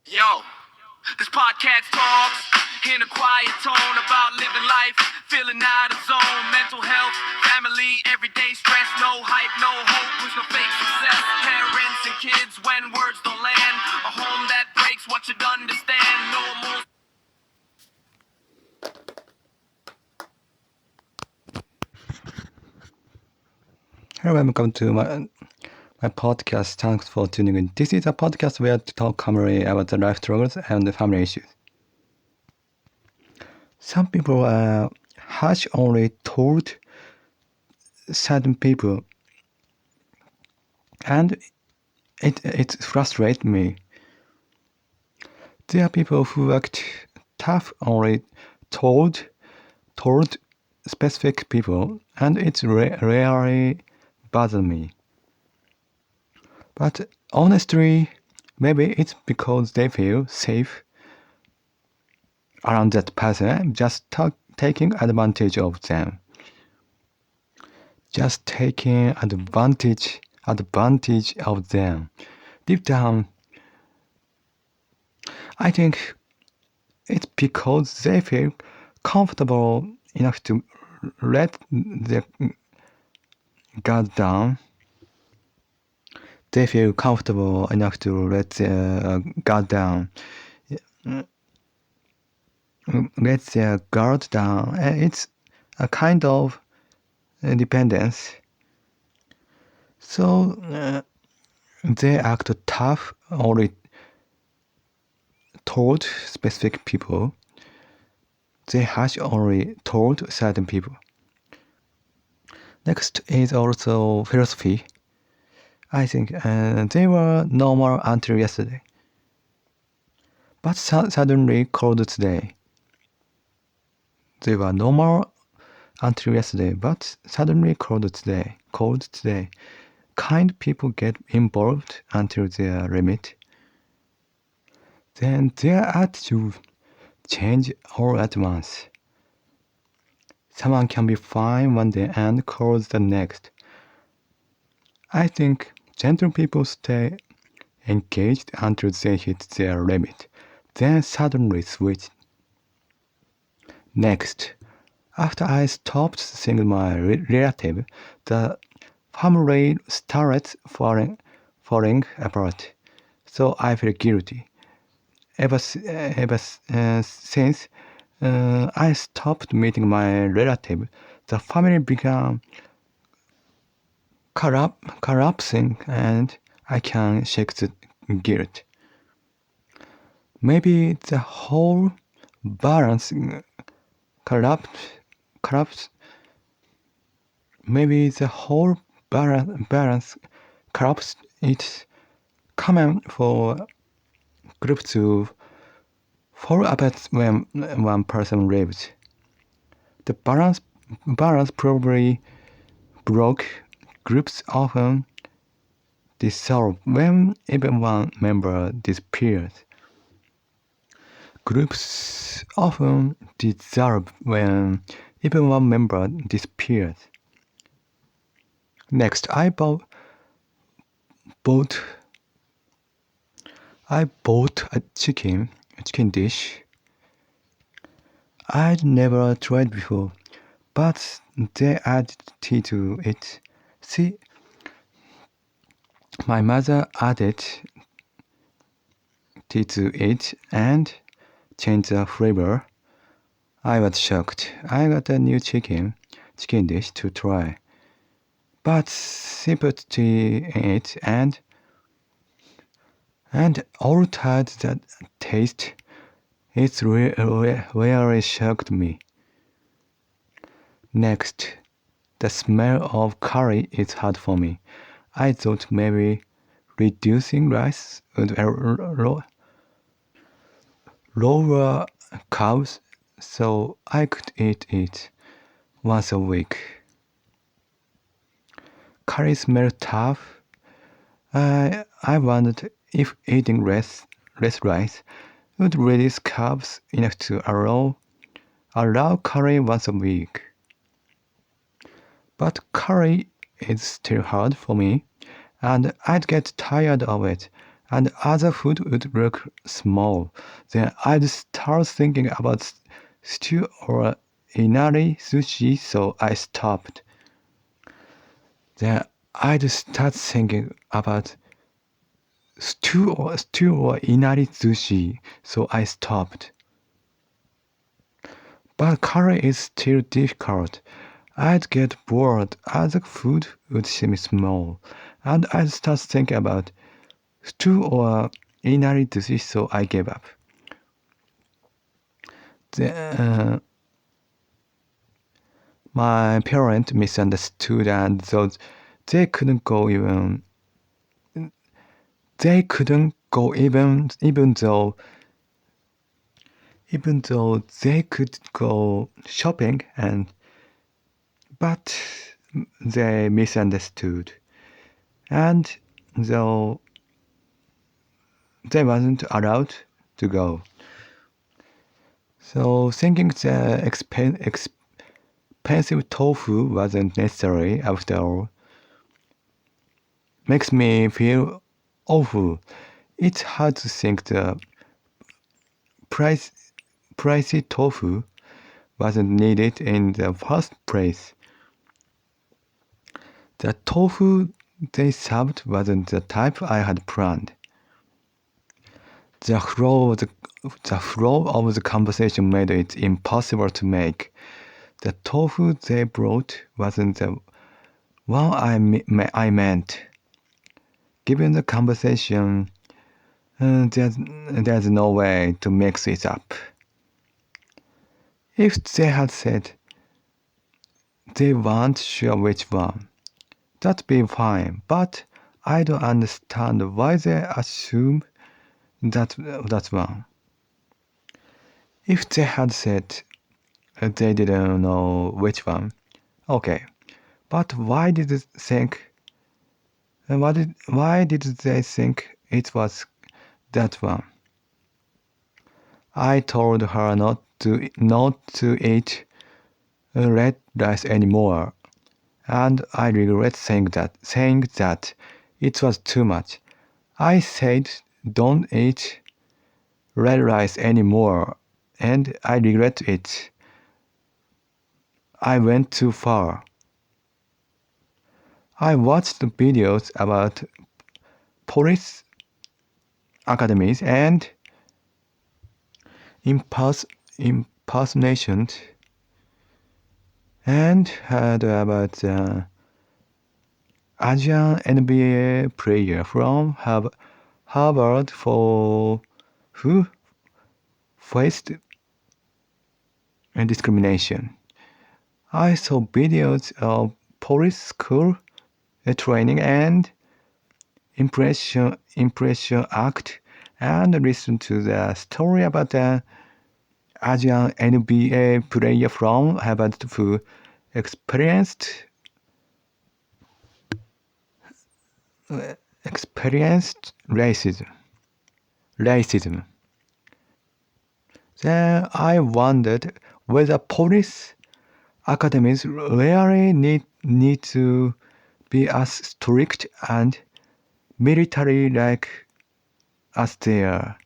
Yo, this podcast talks in a quiet tone about living life, feeling out of zone, mental health, family, everyday stress, no hype, no hope, with no fake success. Parents and kids when words don't land, a home that breaks what should understand, no more. Hello, welcome to my podcast. Thanks for tuning in. This is a podcast where to talk calmly about the life struggles and the family issues. Some people are harsh only told certain people, and it frustrates me. There are people who act tough only told specific people, and it rarely bothers me. But honestly, maybe it's because they feel safe around that person, just taking advantage of them. Just taking advantage of them. Deep down, I think it's because they feel comfortable enough to let their guard down. They feel comfortable enough to let their guard down. Let their guard down. And it's a kind of dependence. So they act tough only told specific people. They harsh only told certain people. Next is also philosophy. I think they were normal until yesterday, but suddenly cold today. They were normal until yesterday, but suddenly cold today. Cold today. Kind people get involved until their limit. Then their attitude change all at once. Someone can be fine one day and cold the next. I think gentle people stay engaged until they hit their limit, then suddenly switch. Next, after I stopped seeing my relative, the family started falling apart. So I feel guilty. Ever since I stopped meeting my relative, the family began collapsing, and I can shake the guilt. Maybe the whole balance collapsed. Maybe the whole balance collapsed. It's common for groups to fall apart when one person leaves. The balance probably broke. Groups often dissolve when even one member disappears. Groups often dissolve when even one member disappears. Next, I bought a chicken dish I'd never tried before, but they added tea to it. See, my mother added tea to it and changed the flavor. I was shocked. I got a new chicken dish to try, but she put tea in it and altered the taste. It really shocked me. Next, the smell of curry is hard for me. I thought maybe reducing rice would lower carbs, so I could eat it once a week. Curry smelled tough. I wondered if eating less rice would reduce carbs enough to allow curry once a week. But curry is still hard for me, and I'd get tired of it and other food would look small. Then I'd start thinking about stew or inari sushi, so I stopped. Then I'd start thinking about stew or inari sushi, so I stopped. But curry is still difficult. I'd get bored as the food would seem small, and I'd start thinking about stew or inari sushi, so I gave up. My parents misunderstood and thought they couldn't go even they couldn't go even though they could go shopping but they misunderstood and though they wasn't allowed to go. So thinking the expensive tofu wasn't necessary after all makes me feel awful. It's hard to think the pricey tofu wasn't needed in the first place. The tofu they served wasn't the type I had planned. The flow of the conversation made it impossible to make. The tofu they brought wasn't the one I meant. Given the conversation, there's no way to mix it up. If they had said they weren't sure which one, that'd be fine, but I don't understand why they assume that's one. If they had said they didn't know which one, okay, but why did they think it was that one? I told her not to eat red rice anymore, and I regret saying that it was too much. I said don't eat red rice anymore, and I regret it. I went too far. I watched videos about police academies and impersonations and heard about Asian NBA player from Harvard who faced discrimination. I saw videos of police school training and impression act and listened to the story about the Asian NBA player from Harvard who experienced racism. Then I wondered whether police academies really need to be as strict and military like as they are.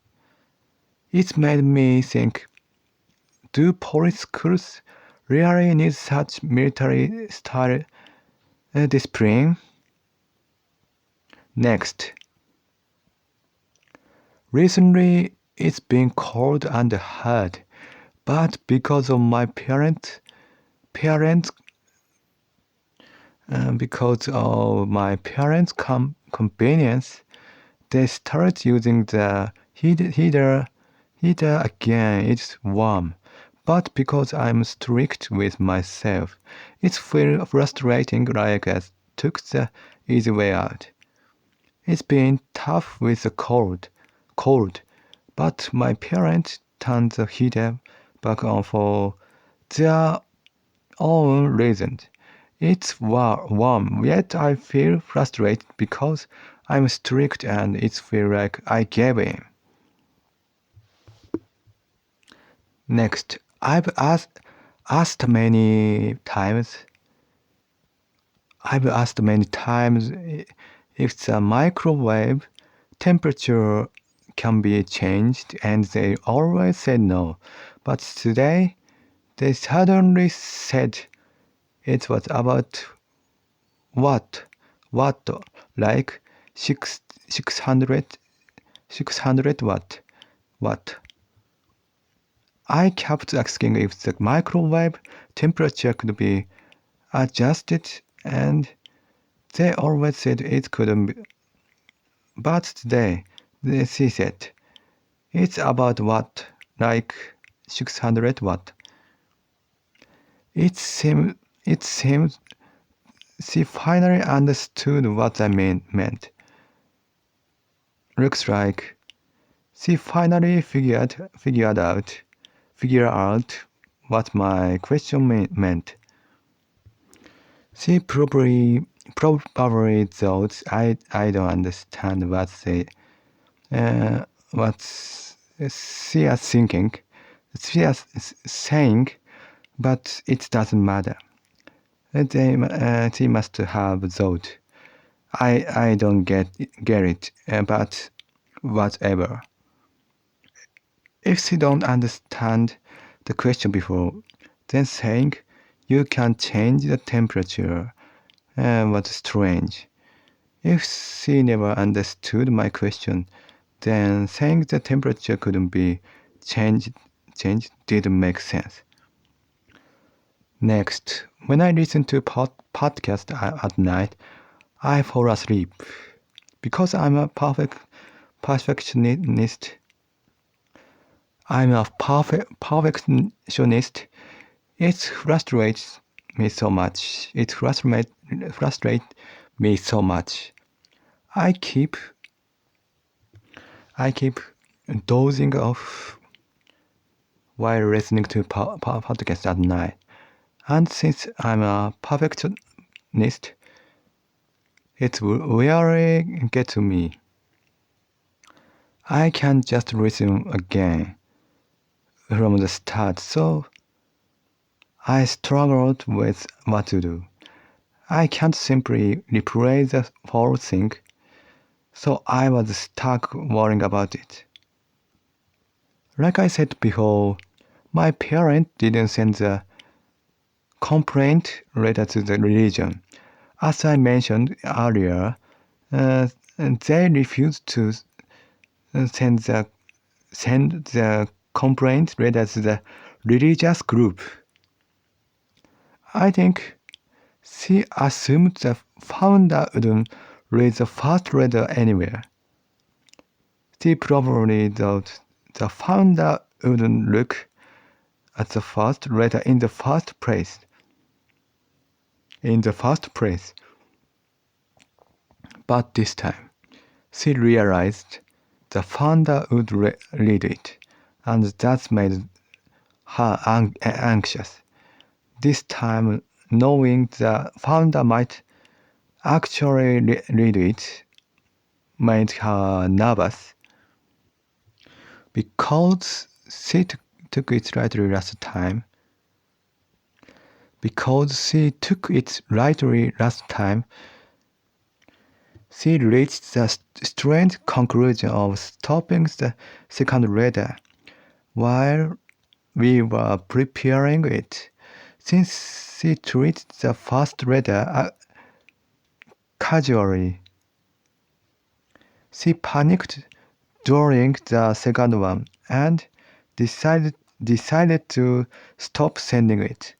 It made me think, do police schools really need such military style discipline? Next. Recently, it's been cold and hard, but because of my parents' convenience, they started using the heater again. It's warm, but because I'm strict with myself, it's feels frustrating like I took the easy way out. It's been tough with the cold, but my parents turned the heater back on for their own reasons. It's warm, yet I feel frustrated because I'm strict and it feels like I gave in. Next, I've asked many times if the microwave temperature can be changed, and they always said no. But today, they suddenly said it was about what, like 600 watt. I kept asking if the microwave temperature could be adjusted, and they always said it couldn't be. But today, she said, it's about watt, like 600 watt. It seems she finally understood what I meant. Looks like she finally figured out what my question meant. She probably thought I don't understand what she is thinking. She is saying, but it doesn't matter. She must have thought I don't get it, but whatever. If she don't understand the question before, then saying you can change the temperature was strange. If she never understood my question, then saying the temperature couldn't be changed didn't make sense. Next, when I listen to podcast at night, I fall asleep. Because I'm a perfectionist. It frustrates me so much. I keep dozing off while listening to podcast at night. And since I'm a perfectionist, it really gets to me. I can't just listen again from the start, so I struggled with what to do. I can't simply replay the whole thing, so I was stuck worrying about it. Like I said before, my parents didn't send the complaint letter to the religion. As I mentioned earlier, they refused to send the complaint letter to the religious group. I think she assumed the founder wouldn't read the first letter anywhere. She probably thought the founder wouldn't look at the first letter in the first place. But this time, she realized the founder would read it, and that made her anxious. This time, knowing the founder might actually read it made her nervous. Because she took it lightly last time. She reached the strange conclusion of stopping the second letter while we were preparing it. Since she treated the first letter casually, she panicked during the second one and decided to stop sending it.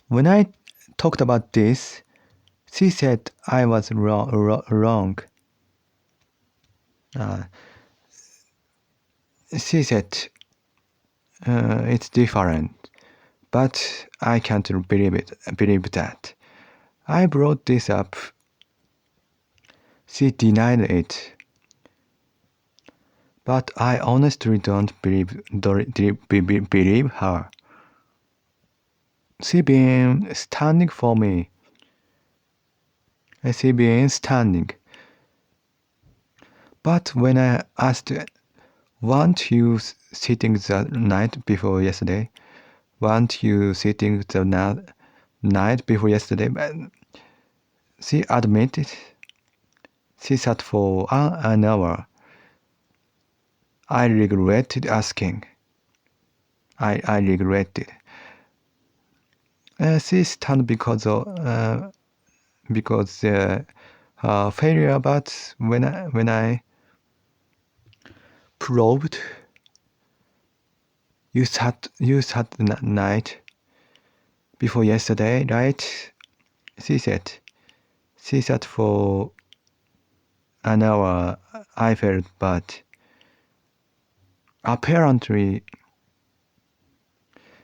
When I talked about this, she said I was wrong. She said it's different, but I can't believe that. I brought this up. She denied it, but I honestly don't believe her. She been standing for me. But when I asked, weren't you sitting the night before yesterday? She She sat for an hour. I regretted asking. I regretted. She stunned because her failure, but when I probed, you sat the night before yesterday, right? She said. She sat for an hour. I felt bad. Apparently,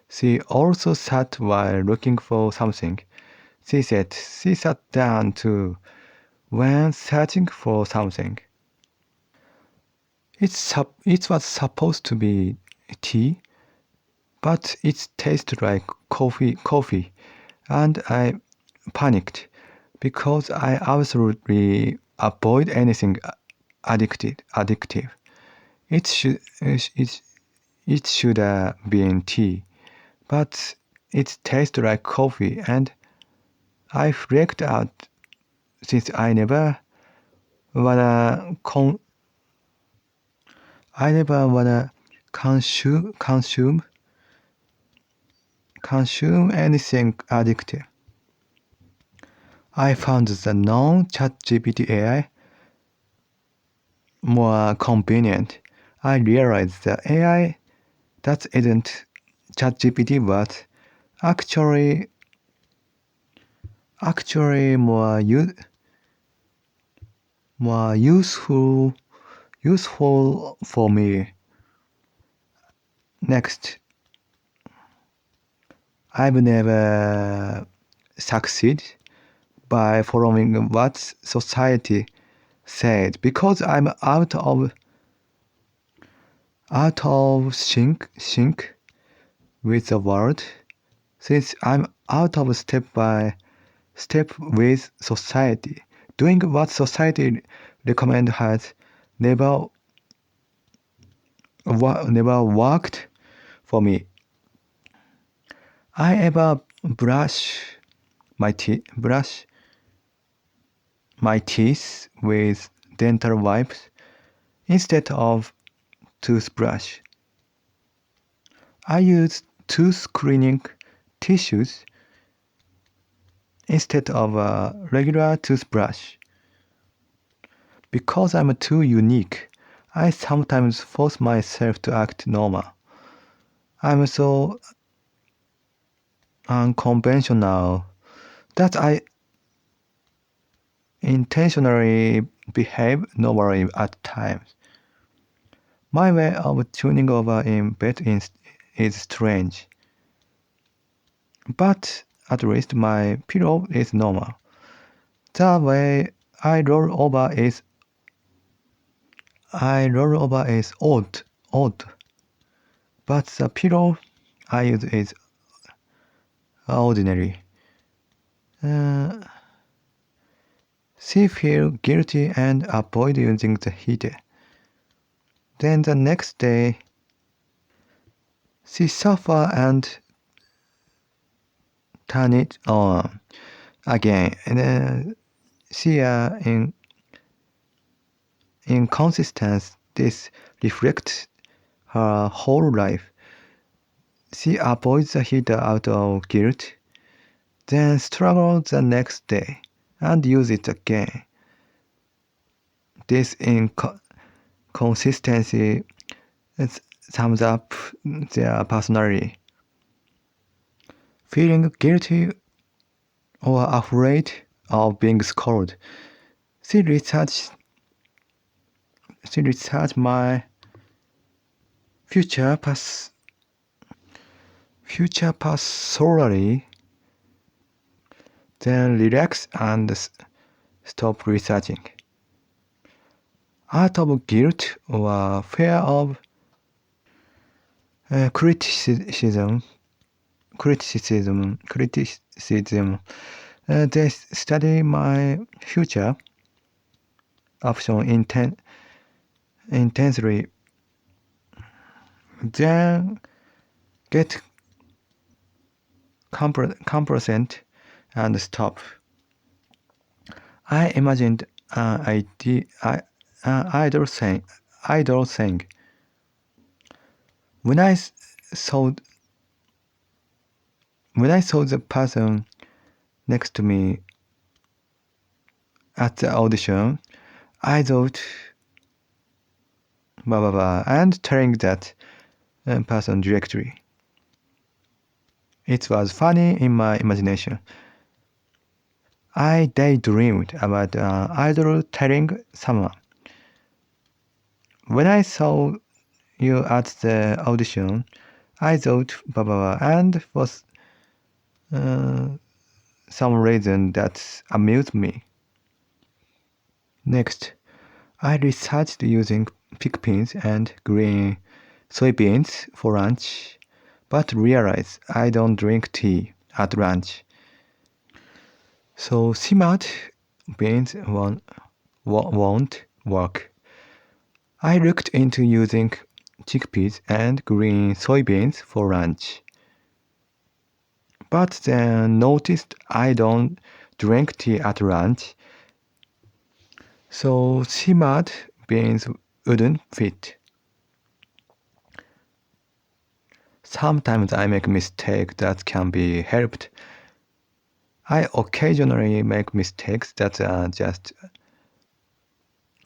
she also sat while looking for something. She said she sat down too when searching for something. It was supposed to be tea, but it tasted like coffee, and I panicked because I absolutely avoid anything addictive. It should have been tea, but it tasted like coffee, and I freaked out since I never wanna consume anything addictive. I found the non-ChatGPT AI more convenient. I realized the AI that isn't ChatGPT but actually more useful for me. Next, I've never succeed by following what society said because I'm out of sync with the world. Since I'm out of step by step with society, doing what society recommend has never worked for me. I ever brush my teeth with dental wipes instead of toothbrush. I use tooth cleaning tissues instead of a regular toothbrush. Because I'm too unique, I sometimes force myself to act normal. I'm so unconventional that I intentionally behave normally at times. My way of tuning over in bed is strange. But at least my pillow is normal. The way I roll over is odd. But the pillow I use is ordinary. She feel guilty and avoid using the heater. Then the next day, she suffer and turn it on again. And she inconsistent. This reflects her whole life. She avoids the heater out of guilt, then struggles the next day and use it again. This inconsistency sums up their personality. Feeling guilty or afraid of being scolded. She researched my future past thoroughly, then relax and stop researching. Out of guilt or fear of criticism, they study my future option intensely, then get complacent and stop. I imagined idle saying. When I saw the person next to me at the audition, I thought blah blah blah and telling that person directly. It was funny in my imagination. I daydreamed about idol telling someone. When I saw you at the audition, I thought blah blah blah and for some reason that amused me. Next, I researched using pigpins and green soybeans for lunch, but realized I don't drink tea at lunch. So simmered beans won't work. I looked into using chickpeas and green soybeans for lunch, but then noticed I don't drink tea at lunch, so simmered beans wouldn't fit. Sometimes I make mistakes that can be helped. I occasionally make mistakes that are just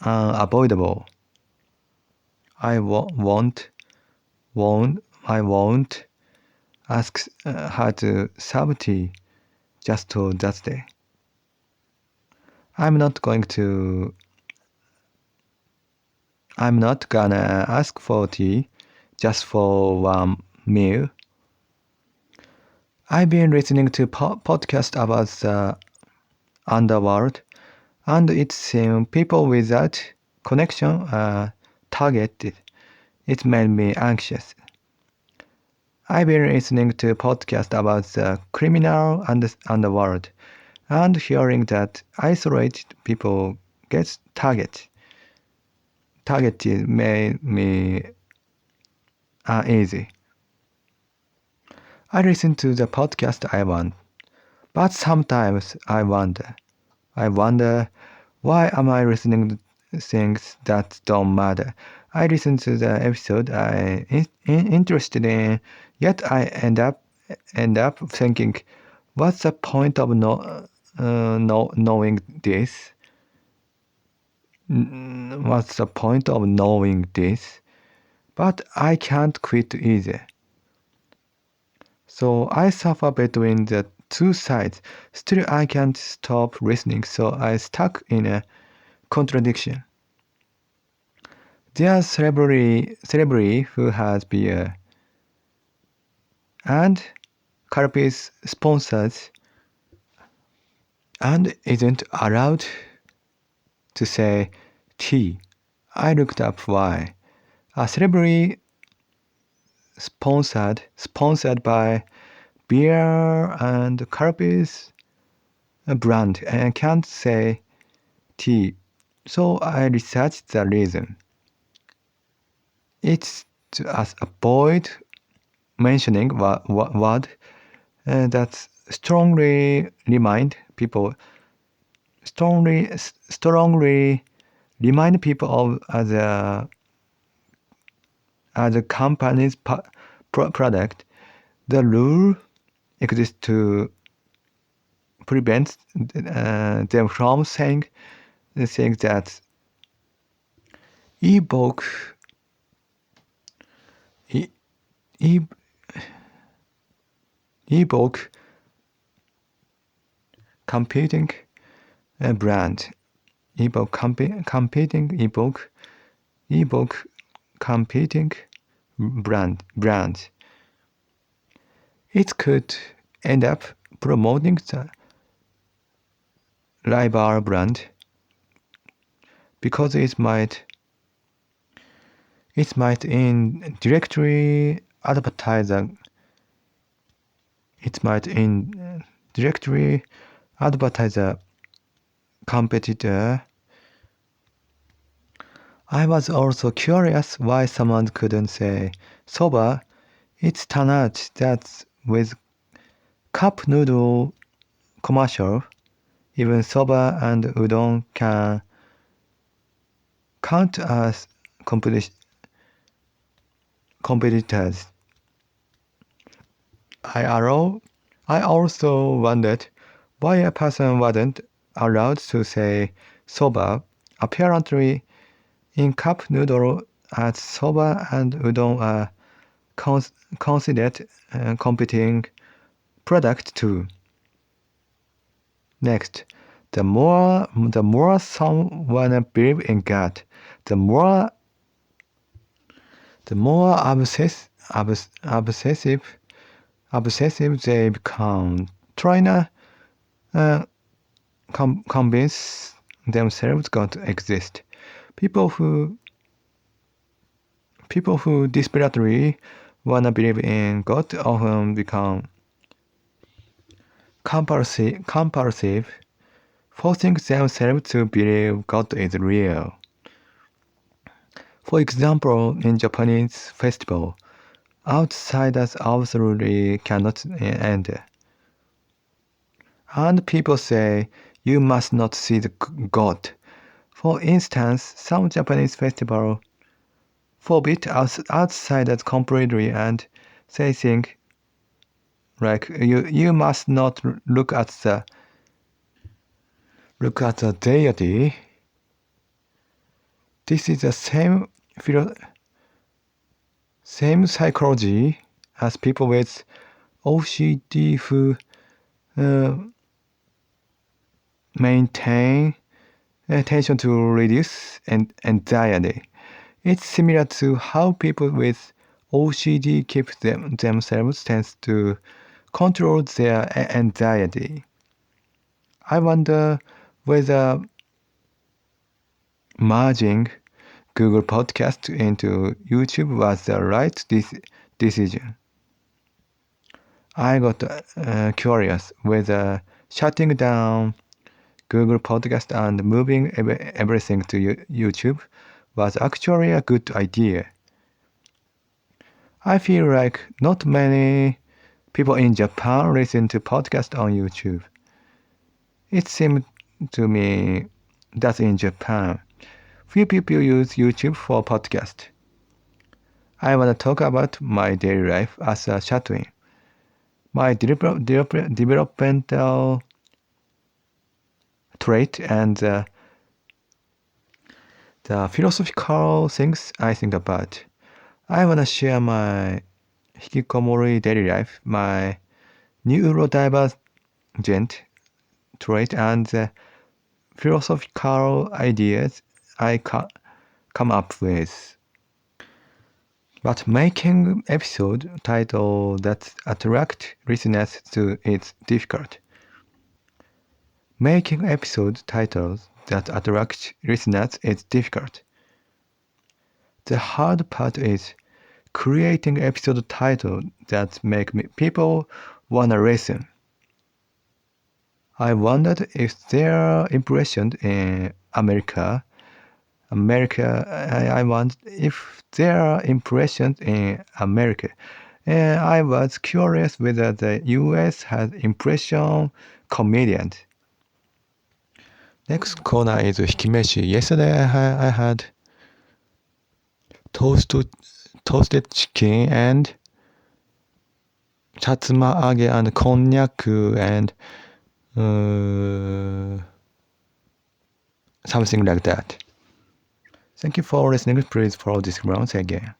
unavoidable. I won't ask her to serve tea just to that day. I'm not gonna ask for tea just for one meal. I've been listening to podcast about the underworld, and it seems people without connection are targeted. It made me anxious. I've been listening to podcast about the criminal underworld, and hearing that isolated people get targeted made me uneasy. I listen to the podcast I want, but sometimes I wonder why am I listening to things that don't matter. I listen to the episode I'm interested in, yet I end up thinking, what's the point of knowing this? What's the point of knowing this? But I can't quit either. So I suffer between the two sides. Still, I can't stop listening, so I stuck in a contradiction. There's celebrity who has beer, and Carpis sponsors, and isn't allowed to say tea. I looked up why. A celebrity sponsored by beer and Carpis brand and can't say tea. So I researched the reason. It's to avoid mentioning word that strongly remind people of the company's product. The rule exists to prevent them from saying that ebook competing brand, ebook competing brand. It could end up promoting the rival brand because it might indirectly advertise a competitor. I was also curious why someone couldn't say soba. It's turned out that with cup noodle commercial, even soba and udon can count as competitors. I also wondered why a person wasn't allowed to say soba. Apparently, in cup noodle as soba and udon are considered competing products too. Next, the more someone believes in God, the more obsessive they become. Trying to convince themselves God exists. People who desperately wanna believe in God often become compulsive, forcing themselves to believe God is real. For example, in Japanese festival, outsiders absolutely cannot enter. And people say, you must not see the God. For instance, some Japanese festival forbid outsiders completely and they think like you must not look at the deity. This is the same psychology as people with OCD who maintain attention to reduce anxiety. It's similar to how people with OCD keep themselves tends to control their anxiety. I wonder whether merging Google Podcast into YouTube was the right decision. I got curious whether shutting down Google Podcast and moving everything to YouTube was actually a good idea. I feel like not many people in Japan listen to podcasts on YouTube. It seemed to me that in Japan, few people use YouTube for podcast. I want to talk about my daily life as a Chatwin. My developmental trait and the philosophical things I think about. I want to share my hikikomori daily life, my neurodivergent trait, and the philosophical ideas I come up with. But making episode title that attract listeners to it's difficult. Making episode titles that attract listeners is difficult. The hard part is creating episode titles that make people wanna listen. I wondered if their impression in America. I wondered if their impressions in America. And I was curious whether the US has impression comedians. Next corner is Hikimeshi. Yesterday I had toasted chicken and satsuma-age and konjac and something like that. Thank you for listening. Please follow this round again.